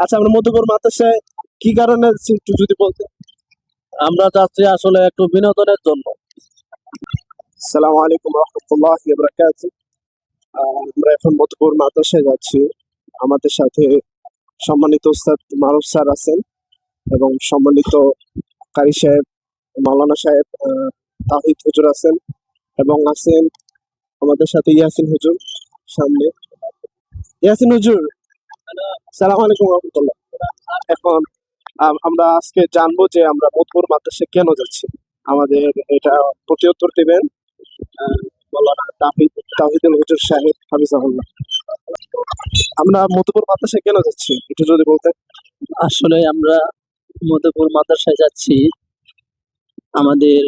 আচ্ছা, আমরা মধুপুর মাদ্রাসায় কি কারণে যাচ্ছি একটু যদি বলতে। আমরা যাচ্ছি আসলে একটু বিনোদনের জন্য। আসসালামু আলাইকুম রহমতুল্লাহি ওয়া বারাকাতুহু। আমরা এখন মধুপুর মাদ্রাসায় যাচ্ছি। আমাদের সাথে সম্মানিত উস্তাদ মারুফ স্যার আছেন এবং সম্মানিত কারি সাহেব, মাওলানা সাহেব, তাহিদ হুজুর আছেন এবং আছেন আমাদের সাথে ইয়াসিন হুজুর সামনে। ইয়াসিন হুজুর, সালাম আলাইকুম রহমতুল্লাহ। এখন আমরা আজকে জানবো যে আমরা মধুপুর মাদ্রাসায় কেন যাচ্ছি। আমাদের এটা প্রতিউত্তর দিবেন মাওলানা তাহিদুল হুজুর সাহেব হাফিজাহুল্লাহ। আমরা মধুপুর মাদ্রাসায় কেন যাচ্ছি একটু যদি বলতেন। আসলে আমরা মধুপুর মাদ্রাসায় যাচ্ছি আমাদের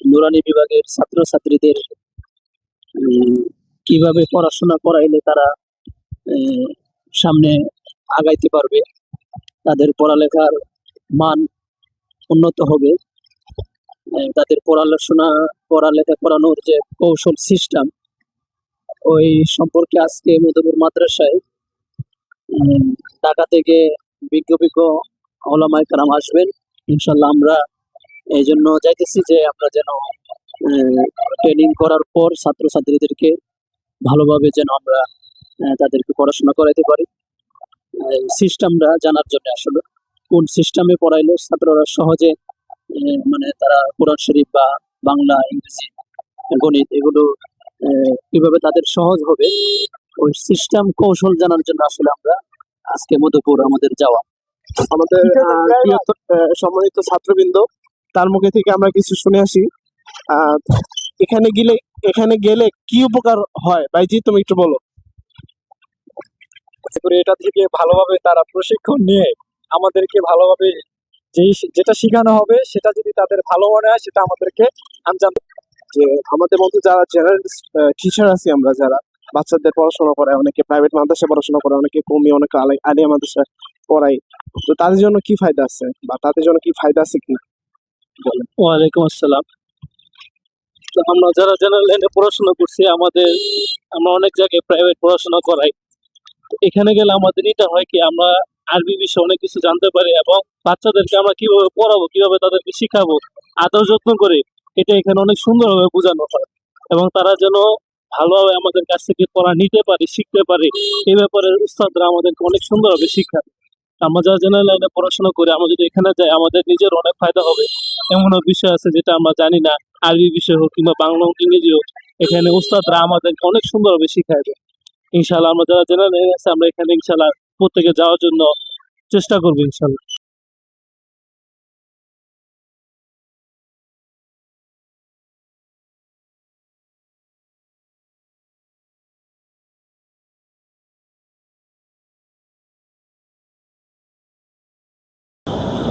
নুরানি বিভাগের ছাত্রছাত্রীদের কিভাবে পড়াশোনা করাইলে তারা সামনে আগাইতে পারবে, তাদের পড়ালেখার মান উন্নত হবে, তাদের পড়ালেখা করানোর যে কৌশল সিস্টেম ওই সম্পর্কে আজকে মধুপুর মাদ্রাসায় ঢাকা থেকে বিজ্ঞ ওলামায়ে কেরাম আসবেন। ইনশাল্লাহ আমরা এই জন্য যাইতেছি যে আমরা যেন ট্রেনিং করার পর ছাত্রছাত্রীদেরকে ভালোভাবে যেন আমরা তাদেরকে পড়াশোনা করাইতে পারি। সিস্টেমটা জানার জন্য আসলে কোন সিস্টেমে পড়াইলে ছাত্ররা সহজে মানে তারা কোরআন শরীফ বা বাংলা, ইংরেজি, গণিত এগুলো কিভাবে তাদের সহজ হবে ওই সিস্টেম কৌশল জানার জন্য আসলে আমরা আজকে মধুপুর আমাদের যাওয়া। আমাদের সম্মানিত ছাত্রবৃন্দ তার মুখে থেকে আমরা কিছু শুনে আসি। এখানে গেলে কি উপকার হয় ভাইজি, তুমি একটু বলো। এটা থেকে ভালোভাবে তারা প্রশিক্ষণ নিয়ে আমাদেরকে ভালোভাবে যেটা শেখানো হবে সেটা যদি তাদের ভালো মনে হয় সেটা আমাদেরকে আঞ্জাম। যে আমাদের মধ্যে যারা জেনারেল টিচার আছি, আমরা যারা বাচ্চাদের পড়াশোনা করায়, অনেকে প্রাইভেট মাদ্রাসায় পড়াশোনা করে, অনেকে কমি, অনেকে আলিয়া মাদ্রাসায় পড়াই, তো তাদের জন্য কি ফায়দা আছে বা তাদের জন্য কি ফায়দা আছে কি বলেন। ওয়ালাইকুম আসসালাম। তো আমরা যারা জেনারেল লাইনে পড়াশোনা করছি আমরা অনেক জায়গায় প্রাইভেট পড়াশোনা করাই। এখানে গেলে আমাদের এটা হয় কি আমরা আরবি বিষয়ে অনেক কিছু জানতে পারি এবং বাচ্চাদেরকে আমরা কিভাবে পড়াবো, কিভাবে তাদেরকে শিখাবো আদর যত্ন করে এটা এখানে অনেক সুন্দরভাবে বোঝানো হয় এবং তারা যেন ভালোভাবে আমাদের কাছ থেকে পড়া নিতে পারে, শিখতে পারে, এই ব্যাপারে উস্তাদরা আমাদেরকে অনেক সুন্দরভাবে শিখায়। আমরা যারা জেনারেল লাইনে পড়াশোনা করি আমরা যদি এখানে যাই আমাদের নিজের অনেক ফায়দা হবে। এমন বিষয় আছে যেটা আমরা জানি না, আরবি বিষয় হোক কিংবা বাংলা হোক ইংরেজি হোক, এখানে উস্তাদরা আমাদেরকে অনেক সুন্দরভাবে শিখায় দেয়। ইনশাআল্লাহ আমরা যারা জেনারেল লাইনে আছে আমরা এখানে ইনশাআল্লাহ প্রত্যেকে যাওয়ার জন্য চেষ্টা করবো ইনশাআল্লাহ।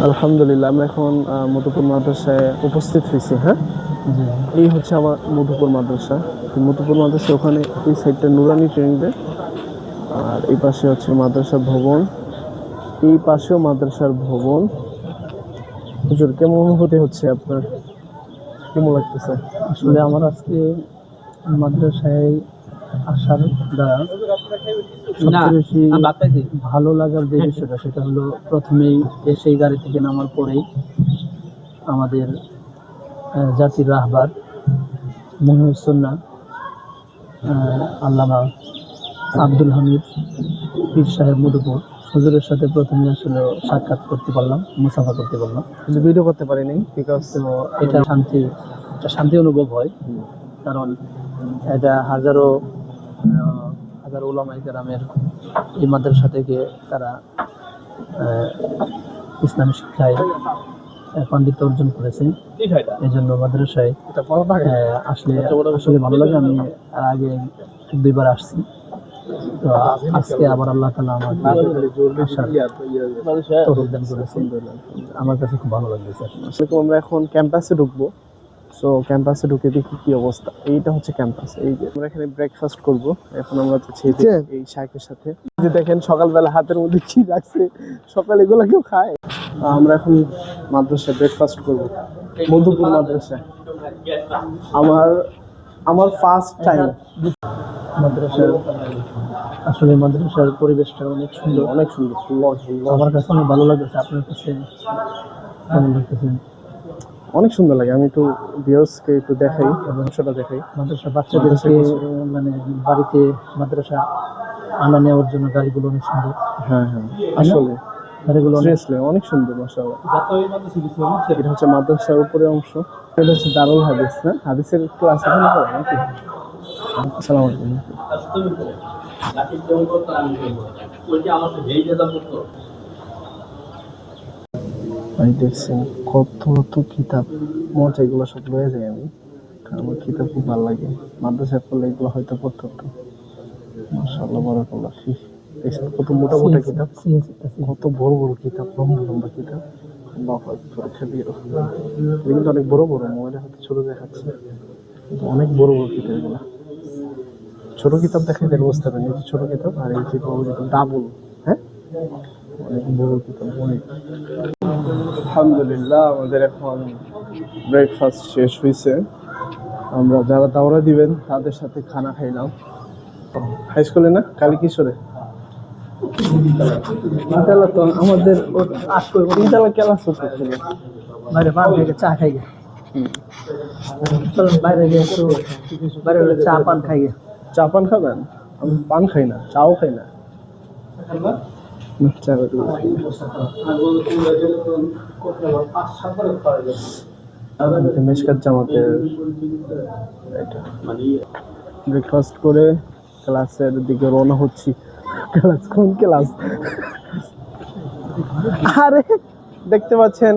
আলহামদুলিল্লাহ, আমরা এখন মধুপুর মাদ্রাসায় উপস্থিত হয়েছি। হ্যাঁ, এই হচ্ছে আমার মধুপুর মাদ্রাসা। মধুপুর মাদ্রাসা ওখানে এই সাইডটা নুরানি ট্রেনিং দেয়, আর এই পাশে হচ্ছে মাদ্রাসার ভবন, এই পাশেও মাদ্রাসার ভবন। হুজুর, কেমন অনুভূতি হচ্ছে আপনার, কেমন লাগতেছে? আসলে আমার আজকে মাদ্রাসায় আসার দ্বারা সবচেয়ে বেশি ভালো লাগার যে বিষয়টা সেটা হলো প্রথমেই এসে গাড়ি থেকে নামার পরেই আমাদের জাতির রাহবার মুহিউস সুন্নাহ আল্লামা আব্দুল হামিদ পীর সাহেব মধুপুর হুজুরের সাথে প্রথমে আসলে সাক্ষাৎ করতে পারলাম, মুসাফা করতে পারলাম, কিন্তু ভিডিও করতে পারিনি বিকজ এটা শান্তি অনুভব হয়। কারণ এটা হাজারো ওলামায়ে কেরামের এই মাদ্রাসা থেকে তারা ইসলামী শিক্ষায় পাণ্ডিত্য অর্জন করেছেন। এই জন্য মাদ্রাসায় আসলে ভালো লাগে। আমি আগে দুইবার আসছি, তো আজকে আবার আল্লাহ তাআলা আমাকে তৌফিক দান করেছেন। আমার কাছে খুব ভালো লাগছে। আমরা এখন ক্যাম্পাসে ঢুকবো। সো ক্যাম্পাসে ঢুকে দেখি কি অবস্থা। এইটা হচ্ছে ক্যাম্পাস। এই যে আমরা এখানে ব্রেকফাস্ট করব। এখন আমরা যাচ্ছি এই শাইখের সাথে। যে দেখেন সকালবেলা হাতের মধ্যে কি রাখছে, সকাল এগুলো কেউ খায়। আমরা এখন মাদ্রাসায় ব্রেকফাস্ট করব, মধুপুর মাদ্রাসায়। আমার ফার্স্ট টাইম মাদ্রাসায় আসলে মাদ্রাসার পরিবেশটা অনেক সুন্দর, অনেক সুন্দর, সুন্দর। আমার কাছে অনেক ভালো লাগছে। আপনার কাছে কেমন লাগতেছে? অনেক সুন্দর লাগে। আমি একটু ভিউয়ার্সকে একটু দেখাই, অংশটা দেখাই। মাদ্রাসা বাচ্চাদেরকে মানে বাড়িতে মাদ্রাসা আনা নেওয়ার জন্য গাড়িগুলো অনেক সুন্দর। হ্যাঁ হ্যাঁ, আসলে গাড়িগুলো অনেক সিরিয়াসলি অনেক সুন্দর মাশাআল্লাহ। এটা হচ্ছে মাদ্রাসার উপরের অংশ। এটা হচ্ছে দারুল হাদিস, না হাদিসের ক্লাস এখানে পড়ে নাকি? আসসালামু আলাইকুম। আমি দেখছেন কত কত কিতাব, মজা এগুলো সব লয়ে যাই আমি, কারণ আমার কিতাব খুব ভালো লাগে। মাদ্রাসায় পড়লে এগুলো হয়তো পড়তে হতো। মাশাআল্লাহ, বারাকাল্লাহ ফিক। দেখছেন কত মোটা মোটা কিতাব, কত বড় বড় কিতাব, লম্বা লম্বা কিতাব। আল্লাহু আকবার কাবীর। এগুলো কিন্তু অনেক বড় বড়, মোবাইলে হয়তো ছোট দেখাচ্ছে, কিন্তু অনেক বড় বড় কিতাব এগুলো। ছোট কিতাব দেখাই দেখে বুঝতে পারেন, এই যে ছোট কিতাব আর এই যে বড় কিতাব ডাবল। হ্যাঁ, অনেক বড় কিতাব অনেক। আলহামদুলিল্লাহ, আমাদের এখন ব্রেকফাস্ট শেষ হয়েছে। আমরা যারা দাওরা দিবেন তাদের সাথে খানা খাইলাম। হাই স্কুলে না, কালী কিশোরে। ইনশাআল্লাহ তো আমাদের ইনশাআল্লাহ ক্লাস হচ্ছিল। বাইরে পান খাই চা খাই গে। চলুন বাইরে গিয়ে একটু বাইরে হলে চা পান খাই গে। চা পান খাবেন? আমি পান খাই না, চাও খাই না। চা খাই না। মেশকাত জামাতের এটা ব্রেকফাস্ট করে ক্লাসের দিকে রওনা হচ্ছি। ক্লাস কোন ক্লাস? আরে দেখতে পাচ্ছেন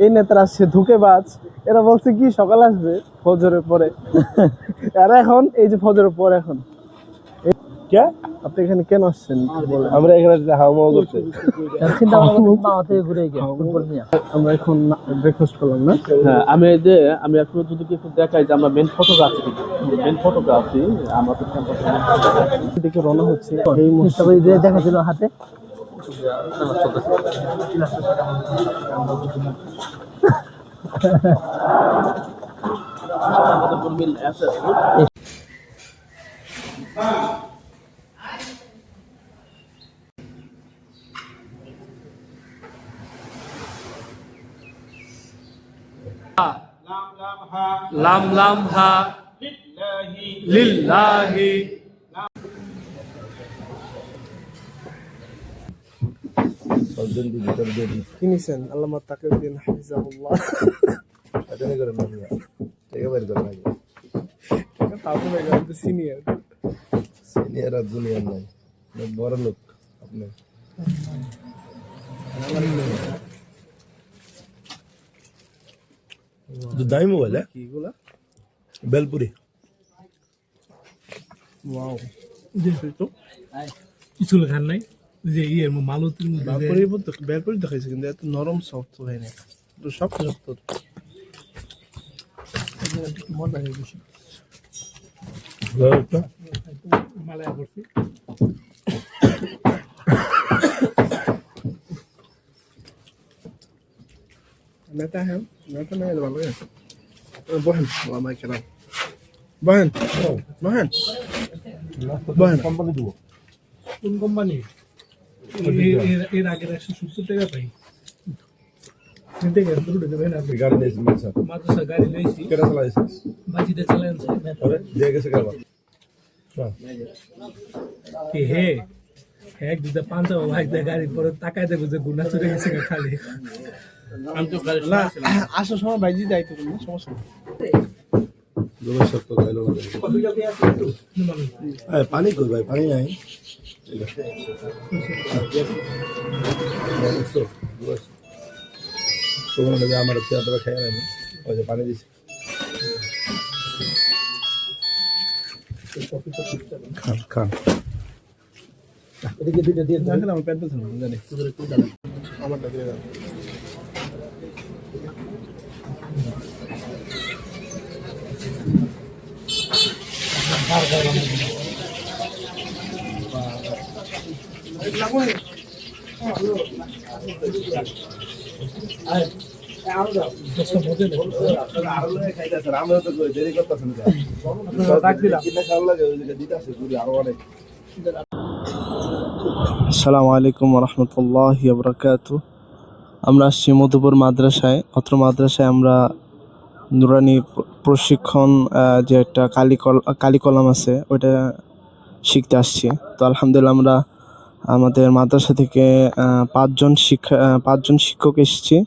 এই নেতারা আসছে ধুকেবাজ। এরা বলছে কি সকাল আসবে ফজরের পরে, আর এখন এই যে ফজরের পর এখন কে আপনি এখানে কেন আসছেন? আমরা এখানে হাওয়া করতে চিন্তা মামা থেকে ঘুরে গিয়ে ফুটবল নিয়ে আমরা এখন ব্রেকফাস্ট করলাম না। হ্যাঁ, আমি এখন যদি একটু দেখাই যে আমরা মেন ফটোগ্রাফি আমাদের ক্যাম্পাসে দিকে রওনা হচ্ছে। এই দেখাছিল হাতে লাম লাম হা লিল্লাহি। কিনেছেন আল্লামা তাকিউদ্দিন হাফিজাহুল্লাহ। সিনিয়র সিনিয়র আর জুনিয়র নাই, বড় লোক আপনি। দামি মোবাইল, হ্যাঁ কিগুলা বেলপুরি। ওয়াও, কিছু লেখার নাই যে ইয়ের মালতির মধ্যে বেলপুরি দেখাইছে, কিন্তু এত নরম সফট হয় না, একটু শক্ত শক্ত। মজা হয়ে গেছে মালায়া করছি। নেতা হ্যাঁ, নেতা না এলে ভালো গেছে। বহেন ওলামাই কেরাম, বহেন বহেন বহেন। কোম্পানি দিব কোন কোম্পানি? এর আগের 170 টাকা পাই। গাড়ি নিয়েছি মাদ্রাসা গাড়ি লইছি, কেটা চালাইছে বাজিতে চালান দিয়ে গেছে কারবার। কি হে এক দুটা পাঞ্জাব ভাই গাড়ি পরে তাকায় দেবো যে গুনা চলে গেছে খালি। আমি তো গাড়ি না আসার সময় বাইজি দায়িত্ব করুন, সমস্যা নেই। পানি কই ভাই, পানি নাই। আমার চেয়ারটা খেয়ে নেই, ওই যে পানি দিছি। খান খান আমার পেট বলছে না জানি, আমারটা দিয়ে দাও। দেরি করতেছেন, আরো অনেক আসসালামু আলাইকুম রহমতুল্লাহ বরকাত। আমরা আসছি মধুপুর মাদ্রাসায়। অত্র মাদ্রাসায় আমরা নুরানি প্রশিক্ষণ যে একটা কালিকলাম আছে ওইটা শিখতে আসছি। তো আলহামদুলিল্লাহ আমরা আমাদের মাদ্রাসা থেকে পাঁচজন শিক্ষক এসেছি।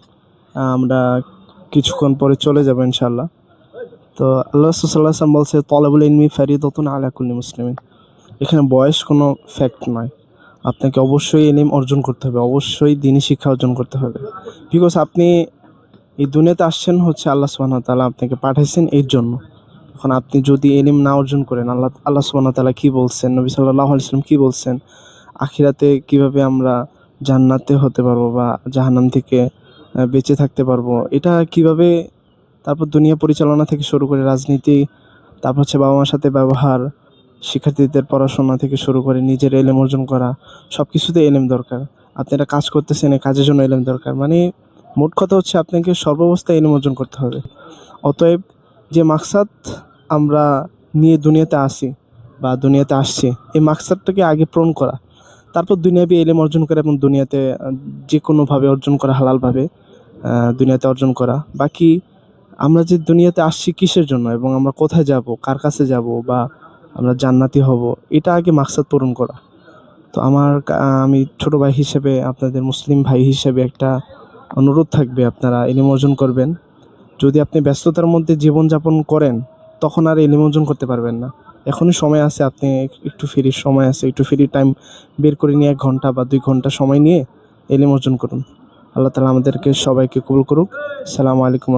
আমরা কিছুক্ষণ পরে চলে যাব ইনশাল্লাহ। তো আল্লাহ রাসূল সাল্লাল্লাহু আলাইহি ওয়াসাল্লাম বলছে তলাবুল ইলমি ফারিদাতুন আলা কুল্লি মুসলিমিন। এখানে বয়স কোনো ফ্যাক্ট নয়। আপনাকে অবশ্যই ইলম অর্জন করতে হবে, অবশ্যই দ্বীনি শিক্ষা অর্জন করতে হবে। বিকজ আপনি এই দুনিয়াতে আসছেন হচ্ছে আল্লাহ সুবহানাহু ওয়া তাআলা আপনাকে পাঠাইছেন এর জন্য। এখন আপনি যদি ইলম না অর্জন করেন, আল্লাহ সুবহানাহু ওয়া তাআলা কী বলছেন, নবী সাল্লাল্লাহু আলাইহি ওয়াসাল্লাম কী বলছেন, আখিরাতে কিভাবে আমরা জান্নাতে হতে পারবো বা জাহান্নাম থেকে বেঁচে থাকতে পারবো, এটা কিভাবে, তারপর দুনিয়া পরিচালনা থেকে শুরু করে রাজনীতি, তারপর হচ্ছে বাবা মার সাথে ব্যবহার, শিক্ষার্থীদের পড়াশোনা থেকে শুরু করে নিজের এলেম অর্জন করা, সব কিছুতে এলেম দরকার। আপনি একটা কাজ করতেছেন, এই কাজের জন্য এলেম দরকার। মানে মোট কথা হচ্ছে আপনাকে সর্বাবস্থায় এলেম অর্জন করতে হবে। অতএব যে মাকসাদ আমরা নিয়ে দুনিয়াতে আসি বা দুনিয়াতে আসছি, এই মাকসাদটাকে আগে পূরণ করা, তারপর দুনিয়াবি এলেম অর্জন করা এবং দুনিয়াতে যে কোনোভাবে অর্জন করা, হালালভাবে দুনিয়াতে অর্জন করা। বাকি আমরা যে দুনিয়াতে আসছি কিসের জন্য এবং আমরা কোথায় যাব, কার কাছে যাব বা আমরা জান্নাতি হব, এটা আগে মাকসাদ পূরণ করা। তো আমি ছোট ভাই হিসেবে, আপনাদের মুসলিম ভাই হিসেবে একটা অনুরোধ থাকবে, আপনারা ইলম অর্জন করবেন। যদি আপনি ব্যস্ততার মধ্যে জীবনযাপন করেন তখন আর ইলম অর্জন করতে পারবেন না। এখনই সময় আছে, আপনি একটু ফ্রি সময় আছে, একটু ফ্রি টাইম বের করে নিয়ে 1 ঘন্টা বা 2 ঘন্টা সময় নিয়ে ইলম অর্জন করুন। আল্লাহ তাআলা আমাদেরকে সবাইকে কবুল করুক। আসসালামু আলাইকুম।